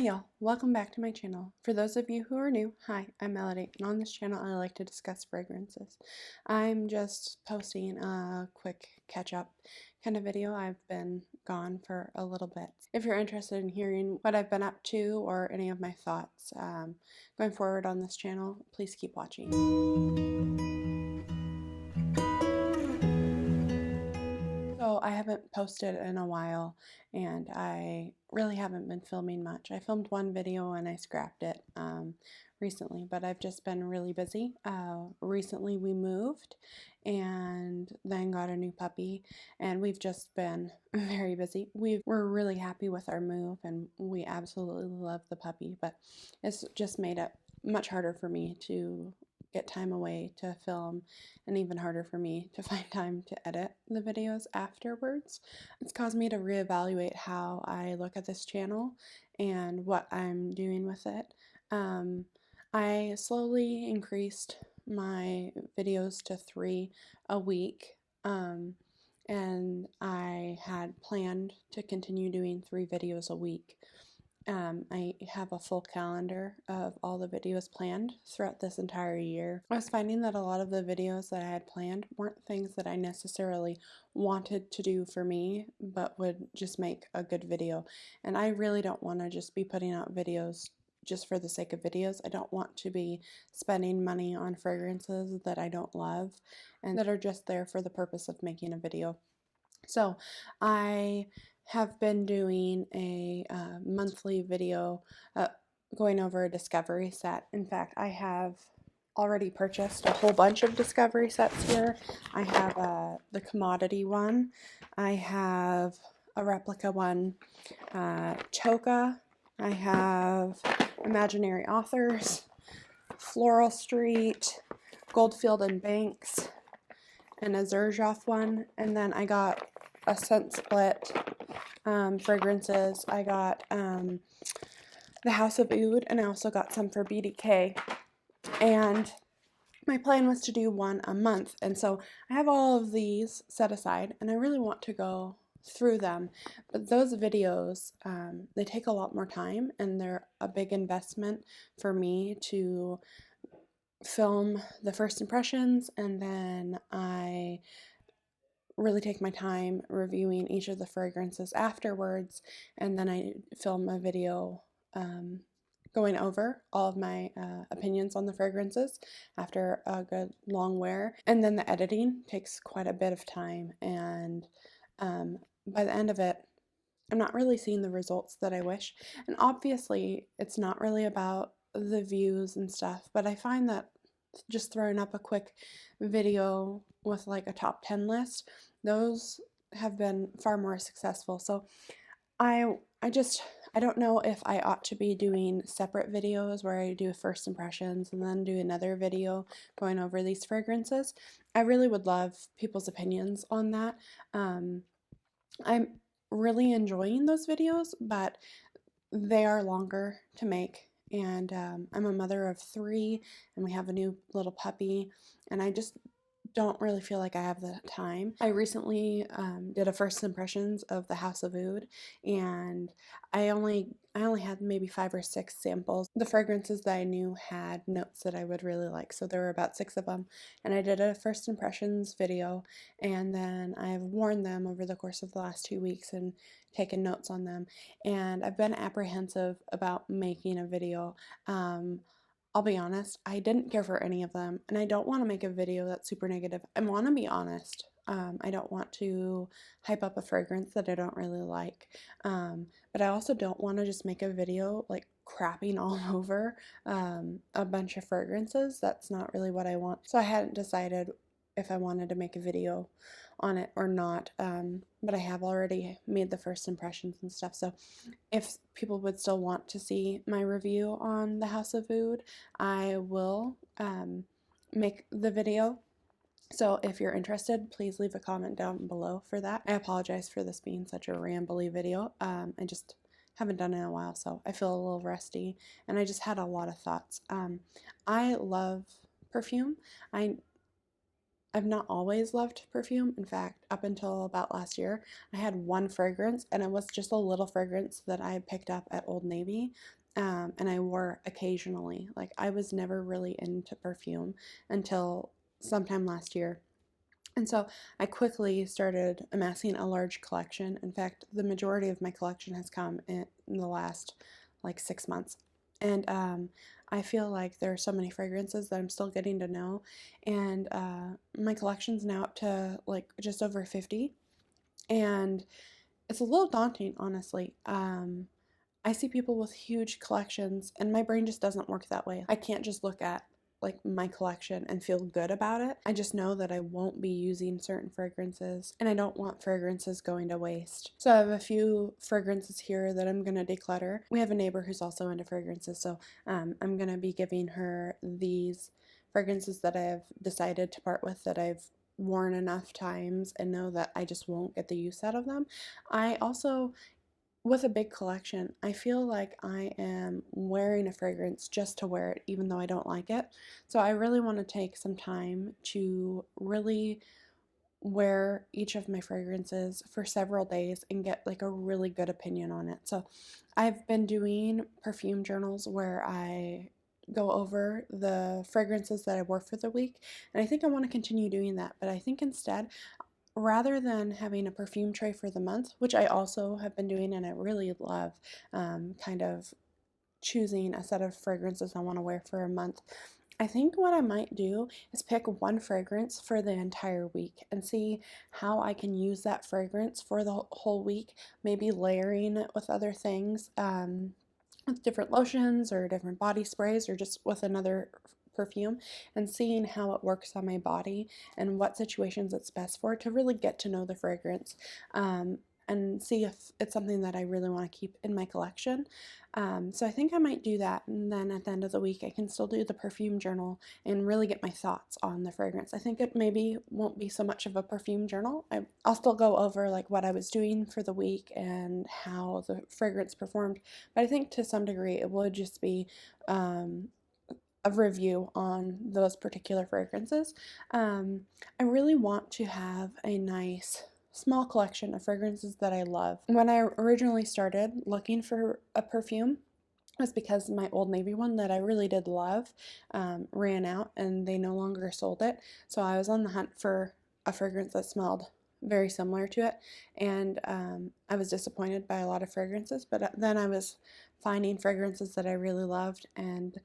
y'all, welcome back to my channel. For those of you who are new, hi, I'm Melody, and on this channel I like to discuss fragrances. I'm just posting a quick catch-up kind of video. I've been gone for a little bit. If you're interested in hearing what I've been up to or any of my thoughts going forward on this channel, please keep watching. So I haven't posted in a while, and I really haven't been filming much. I filmed one video and I scrapped it recently, but I've just been really busy. Recently we moved and then got a new puppy, and we've just been very busy. We're really happy with our move and we absolutely love the puppy, but it's just made it much harder for me to get time away to film, and even harder for me to find time to edit the videos afterwards. It's caused me to reevaluate how I look at this channel and what I'm doing with it. I slowly increased my videos to 3 a week, and I had planned to continue doing 3 videos a week. I have a full calendar of all the videos planned throughout this entire year. I was finding that a lot of the videos that I had planned weren't things that I necessarily wanted to do for me, but would just make a good video. And I really don't want to just be putting out videos just for the sake of videos. I don't want to be spending money on fragrances that I don't love and that are just there for the purpose of making a video. So I have been doing a monthly video going over a discovery set. In fact, I have already purchased a whole bunch of discovery sets here. I have the commodity one. I have a replica one, Toka. I have Imaginary Authors, Floral Street, Goldfield and Banks, and a Xerjoff one. And then I got a scent split fragrances. I got the House of Oud, and I also got some for BDK. And my plan was to do one a month, and so I have all of these set aside, and I really want to go through them. But those videos, they take a lot more time, and they're a big investment for me to film the first impressions, and then I really take my time reviewing each of the fragrances afterwards, and then I film a video going over all of my opinions on the fragrances after a good long wear. And then the editing takes quite a bit of time, and by the end of it, I'm not really seeing the results that I wish. And obviously it's not really about the views and stuff, but I find that just throwing up a quick video with like a top 10 list, those have been far more successful. So I don't know if I ought to be doing separate videos where I do first impressions and then do another video going over these fragrances. I really would love people's opinions on that. I'm really enjoying those videos, but they are longer to make, and I'm a mother of 3, and we have a new little puppy, and I just don't really feel like I have the time. I recently did a first impressions of the House of Oud, and I only had maybe 5 or 6 samples. The fragrances that I knew had notes that I would really like, so there were about 6 of them, and I did a first impressions video, and then I've worn them over the course of the last 2 weeks and taken notes on them, and I've been apprehensive about making a video. I'll be honest, I didn't care for any of them, and I don't want to make a video that's super negative. I want to be honest. I don't want to hype up a fragrance that I don't really like, but I also don't want to just make a video like crapping all over a bunch of fragrances. That's not really what I want. So I hadn't decided if I wanted to make a video on it or not, but I have already made the first impressions and stuff. So if people would still want to see my review on the House of Oud, I will make the video. So if you're interested, please leave a comment down below for that. I apologize for this being such a rambly video. I just haven't done it in a while, so I feel a little rusty, and I just had a lot of thoughts. I love perfume. I I've not always loved perfume. In fact, up until about last year, I had one fragrance, and it was just a little fragrance that I had picked up at Old Navy, and I wore occasionally. Like, I was never really into perfume until sometime last year. And so I quickly started amassing a large collection. In fact, the majority of my collection has come in the last like 6 months. And I feel like there are so many fragrances that I'm still getting to know. And my collection's now up to like just over 50. And it's a little daunting, honestly. I see people with huge collections, and my brain just doesn't work that way. I can't just look at like my collection and feel good about it. I just know that I won't be using certain fragrances, and I don't want fragrances going to waste. So I have a few fragrances here that I'm gonna declutter. We have a neighbor who's also into fragrances, so I'm gonna be giving her these fragrances that I've decided to part with, that I've worn enough times and know that I just won't get the use out of them. I also, with a big collection, I feel like I am wearing a fragrance just to wear it, even though I don't like it. So I really want to take some time to really wear each of my fragrances for several days and get like a really good opinion on it. So I've been doing perfume journals where I go over the fragrances that I wore for the week, and I think I want to continue doing that. But I think instead, rather than having a perfume tray for the month, which I also have been doing and I really love, kind of choosing a set of fragrances I want to wear for a month, I think what I might do is pick one fragrance for the entire week and see how I can use that fragrance for the whole week, maybe layering it with other things. With different lotions or different body sprays or just with another perfume, and seeing how it works on my body and what situations it's best for, to really get to know the fragrance, and see if it's something that I really want to keep in my collection. So I think I might do that, and then at the end of the week I can still do the perfume journal and really get my thoughts on the fragrance. I think it maybe won't be so much of a perfume journal. I'll still go over like what I was doing for the week and how the fragrance performed, but I think to some degree it would just be a review on those particular fragrances. I really want to have a nice small collection of fragrances that I love. When I originally started looking for a perfume, it was because my Old Navy one that I really did love ran out and they no longer sold it. So I was on the hunt for a fragrance that smelled very similar to it, and I was disappointed by a lot of fragrances, but then I was finding fragrances that I really loved, and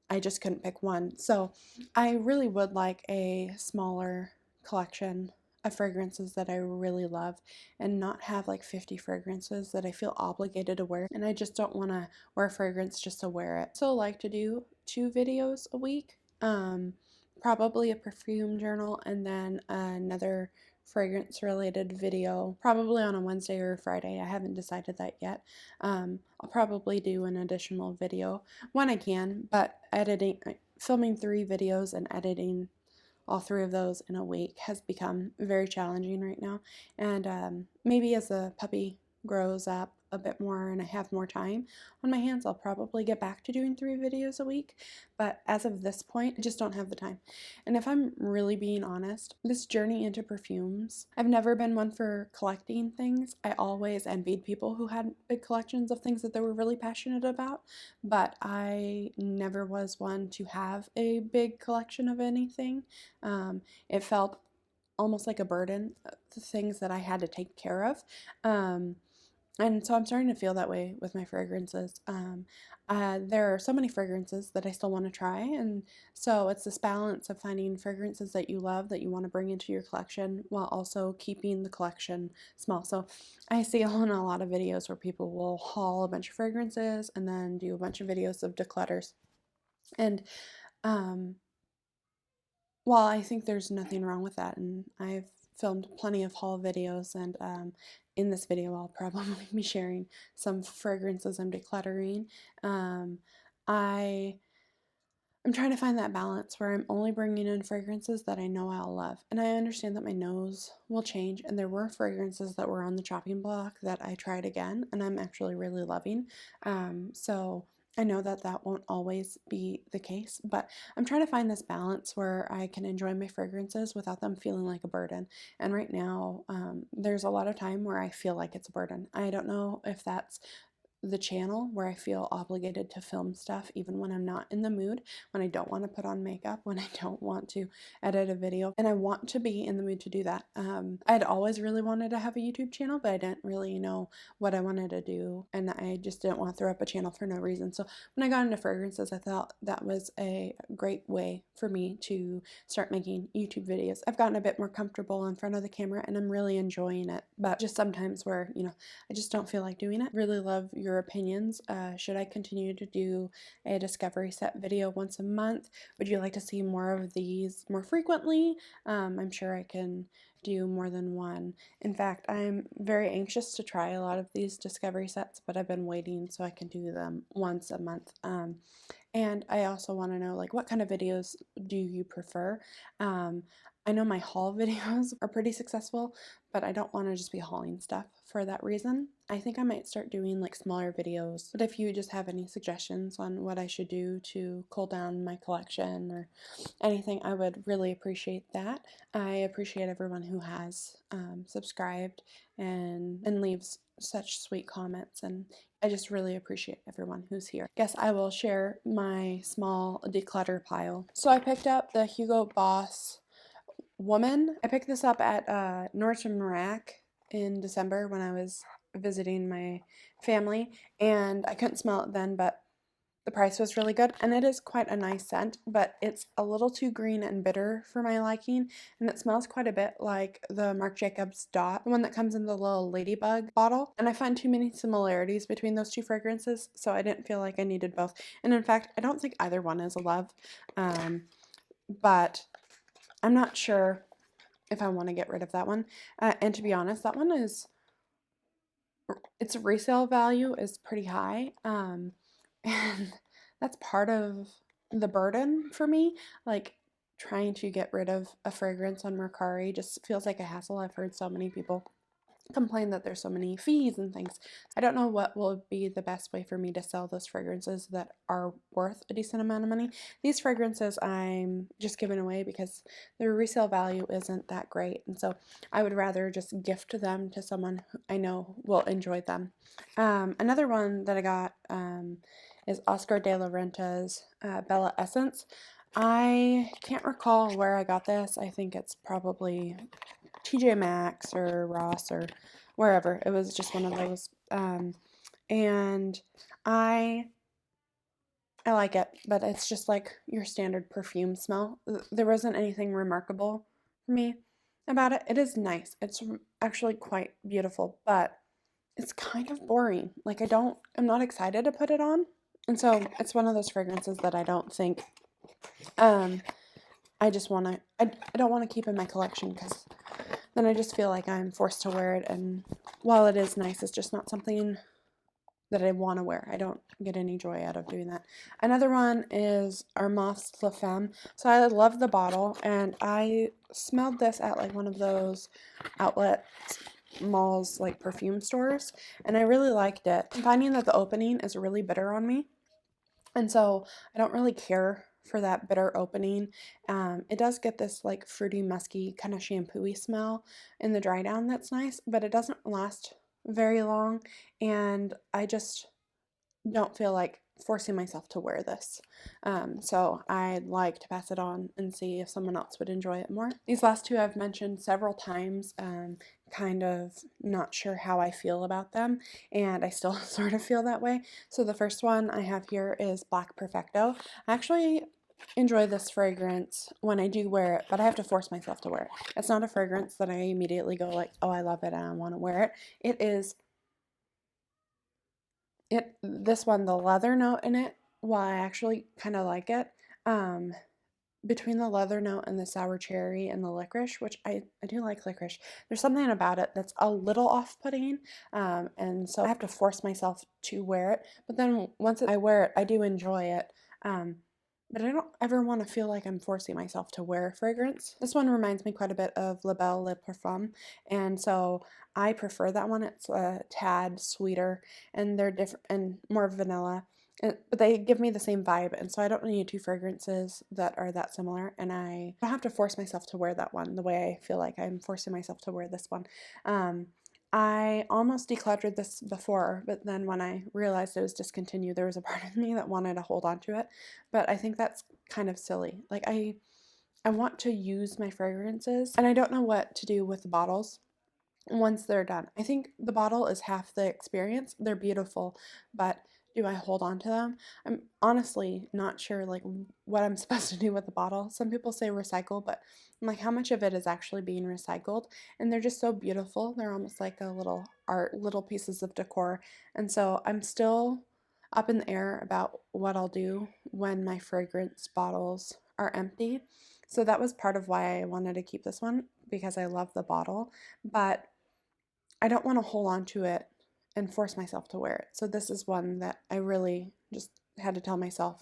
I just couldn't pick one. So I really would like a smaller collection of fragrances that I really love, and not have like 50 fragrances that I feel obligated to wear. And I just don't want to wear a fragrance just to wear it. So I like to do 2 videos a week, probably a perfume journal and then another fragrance related video, probably on a Wednesday or a Friday. I haven't decided that yet. I'll probably do an additional video when I can, but filming 3 videos and editing all 3 of those in a week has become very challenging right now. And maybe as the puppy grows up a bit more and I have more time on my hands, I'll probably get back to doing 3 videos a week. But as of this point, I just don't have the time. And if I'm really being honest, this journey into perfumes, I've never been one for collecting things. I always envied people who had big collections of things that they were really passionate about, but I never was one to have a big collection of anything. It felt almost like a burden, the things that I had to take care of. And so I'm starting to feel that way with my fragrances. There are so many fragrances that I still want to try, and so it's this balance of finding fragrances that you love, that you want to bring into your collection, while also keeping the collection small. So I see on a lot of videos where people will haul a bunch of fragrances and then do a bunch of videos of declutters. And um, while I think there's nothing wrong with that, and I've filmed plenty of haul videos, and in this video I'll probably be sharing some fragrances I'm decluttering. I am trying to find that balance where I'm only bringing in fragrances that I know I'll love. And I understand that my nose will change, and there were fragrances that were on the chopping block that I tried again and I'm actually really loving. So I know that that won't always be the case, but I'm trying to find this balance where I can enjoy my fragrances without them feeling like a burden. And right now, there's a lot of time where I feel like it's a burden. I don't know if that's the channel where I feel obligated to film stuff even when I'm not in the mood, when I don't want to put on makeup, when I don't want to edit a video, and I want to be in the mood to do that. I'd always really wanted to have a YouTube channel, but I didn't really know what I wanted to do, and I just didn't want to throw up a channel for no reason. So when I got into fragrances, I thought that was a great way for me to start making YouTube videos. I've gotten a bit more comfortable in front of the camera and I'm really enjoying it, but just sometimes where, I just don't feel like doing it. Really love your opinions. Should I continue to do a discovery set video once a month? Would you like to see more of these more frequently? I'm sure I can do more than one. In fact, I'm very anxious to try a lot of these discovery sets, but I've been waiting so I can do them once a month. And I also want to know, like, what kind of videos do you prefer? I know my haul videos are pretty successful, but I don't want to just be hauling stuff for that reason. I think I might start doing like smaller videos. But if you just have any suggestions on what I should do to cool down my collection or anything, I would really appreciate that. I appreciate everyone who has subscribed and leaves such sweet comments, and I just really appreciate everyone who's here. Guess I will share my small declutter pile. So I picked up the Hugo Boss Woman. I picked this up at Nordstrom Rack in December when I was visiting my family, and I couldn't smell it then, but the price was really good, and it is quite a nice scent, but it's a little too green and bitter for my liking, and it smells quite a bit like the Marc Jacobs Dot, the one that comes in the little ladybug bottle, and I find too many similarities between those two fragrances, so I didn't feel like I needed both. And in fact, I don't think either one is a love, but I'm not sure if I want to get rid of that one. And to be honest, that one its resale value is pretty high. And that's part of the burden for me. Like, trying to get rid of a fragrance on Mercari just feels like a hassle. I've heard so many people complain that there's so many fees and things. I don't know what will be the best way for me to sell those fragrances that are worth a decent amount of money. These fragrances I'm just giving away because their resale value isn't that great, and so I would rather just gift them to someone who I know will enjoy them. Another one that I got is Oscar de la Renta's Bella Essence. I can't recall where I got this. I think it's probably TJ Maxx or Ross or wherever. It was just one of those. And I I like it, but it's just like your standard perfume smell. There wasn't anything remarkable for me about it. It is nice. It's actually quite beautiful, but it's kind of boring. Like, I'm not excited to put it on. And so it's one of those fragrances that I don't think I just want to I don't want to keep in my collection because then I just feel like I'm forced to wear it, and while it is nice, it's just not something that I want to wear. I don't get any joy out of doing that. Another one is Armand La Femme. So I love the bottle, and I smelled this at like one of those outlet malls, like perfume stores, and I really liked it. I'm finding that the opening is really bitter on me, and so I don't really care for that bitter opening. It does get this like fruity, musky, kind of shampoo-y smell in the dry down that's nice, but it doesn't last very long, and I just don't feel like forcing myself to wear this. So I'd like to pass it on and see if someone else would enjoy it more. These last two I've mentioned several times, kind of not sure how I feel about them, and I still sort of feel that way. So the first one I have here is Black Perfecto. I actually enjoy this fragrance when I do wear it, but I have to force myself to wear it. It's not a fragrance that I immediately go like, oh, I love it and I want to wear it. This one, the leather note in it, while I actually kind of like it, between the leather note and the sour cherry and the licorice, which I do like licorice, there's something about it that's a little off-putting, and so I have to force myself to wear it, but then once I wear it, I do enjoy it, but I don't ever want to feel like I'm forcing myself to wear a fragrance. This one reminds me quite a bit of La Belle Le Parfum, and so I prefer that one. It's a tad sweeter, and they're different and more vanilla. but they give me the same vibe, and so I don't need two fragrances that are that similar, and I don't have to force myself to wear that one the way I feel like I'm forcing myself to wear this one. I almost decluttered this before, but then when I realized it was discontinued, there was a part of me that wanted to hold on to it, but I think that's kind of silly. Like, I want to use my fragrances, and I don't know what to do with the bottles once they're done. I think the bottle is half the experience. They're beautiful, but do I hold on to them? I'm honestly not sure like what I'm supposed to do with the bottle. Some people say recycle, but I'm like, how much of it is actually being recycled? And they're just so beautiful. They're almost like a little art, little pieces of decor. And so I'm still up in the air about what I'll do when my fragrance bottles are empty. So that was part of why I wanted to keep this one, because I love the bottle, but I don't want to hold on to it and force myself to wear it. So this is one that I really just had to tell myself,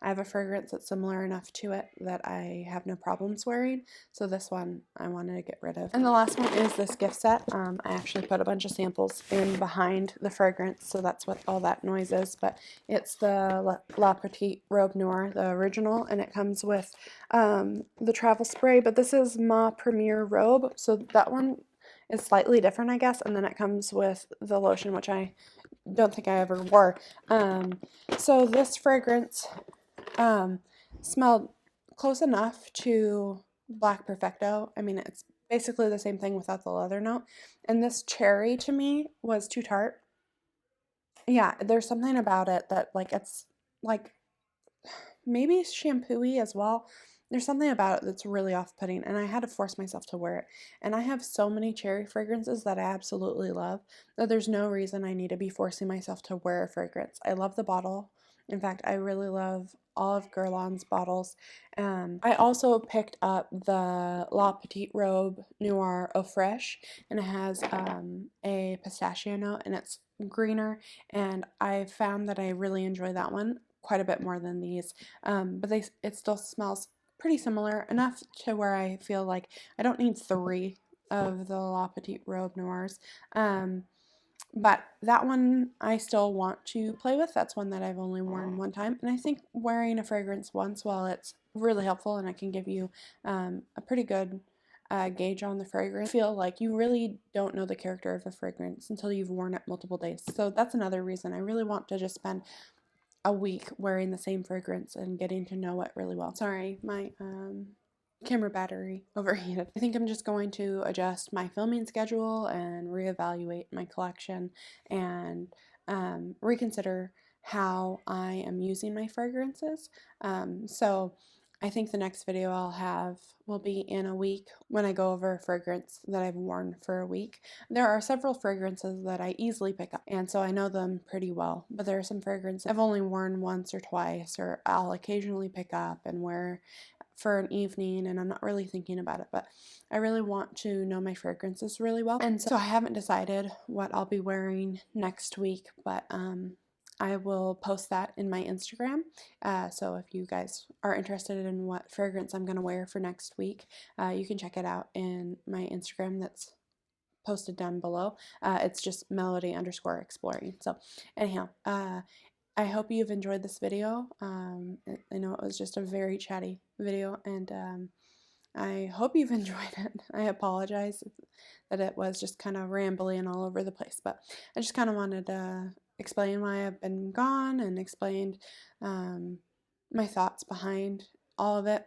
I have a fragrance that's similar enough to it that I have no problems wearing. So this one I wanted to get rid of. And the last one is this gift set. I actually put a bunch of samples in behind the fragrance, so that's what all that noise is. But it's the La Petite Robe Noire, the original, and it comes with the travel spray. But this is Ma Premier Robe, so that one is slightly different, I guess, and then it comes with the lotion, which I don't think I ever wore. So this fragrance smelled close enough to Black Perfecto. I mean, it's basically the same thing without the leather note. And this cherry to me was too tart. Yeah, there's something about it that like it's like maybe shampoo-y as well. There's something about it that's really off-putting, and I had to force myself to wear it. And I have so many cherry fragrances that I absolutely love that there's no reason I need to be forcing myself to wear a fragrance. I love the bottle. In fact, I really love all of Guerlain's bottles. I also picked up the La Petite Robe Noire Eau Fraiche, and it has a pistachio note, and it's greener, and I found that I really enjoy that one quite a bit more than these. But it still smells pretty similar enough to where I feel like I don't need 3 of the La Petite Robe Noirs. But that one I still want to play with. That's one that I've only worn one time. And I think wearing a fragrance once, while it's really helpful and it can give you a pretty good gauge on the fragrance, I feel like you really don't know the character of the fragrance until you've worn it multiple days. So that's another reason I really want to just spend a week wearing the same fragrance and getting to know it really well. Sorry, my camera battery overheated. I think I'm just going to adjust my filming schedule and reevaluate my collection and reconsider how I am using my fragrances. So I think the next video I'll have will be in a week when I go over a fragrance that I've worn for a week. There are several fragrances that I easily pick up, and so I know them pretty well, but there are some fragrances I've only worn once or twice, or I'll occasionally pick up and wear for an evening, and I'm not really thinking about it, but I really want to know my fragrances really well. And so I haven't decided what I'll be wearing next week, but I will post that in my Instagram. So if you guys are interested in what fragrance I'm going to wear for next week, you can check it out in my Instagram that's posted down below. It's just melody_exploring. So anyhow, I hope you've enjoyed this video. I know it was just a very chatty video, and I hope you've enjoyed it. I apologize that it was just kind of rambly and all over the place, but I just kind of wanted to explain why I've been gone and explained my thoughts behind all of it.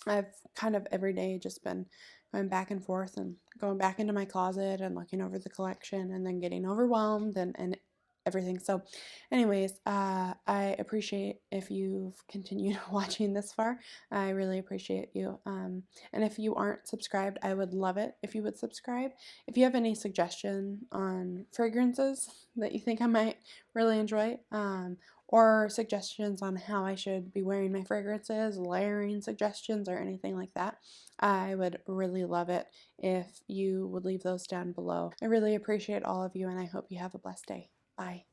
I've kind of every day just been going back and forth and going back into my closet and looking over the collection and then getting overwhelmed and everything. So anyways, I appreciate if you've continued watching this far. I really appreciate you. And if you aren't subscribed, I would love it if you would subscribe. If you have any suggestion on fragrances that you think I might really enjoy, or suggestions on how I should be wearing my fragrances, layering suggestions, or anything like that, I would really love it if you would leave those down below. I really appreciate all of you, and I hope you have a blessed day. Bye.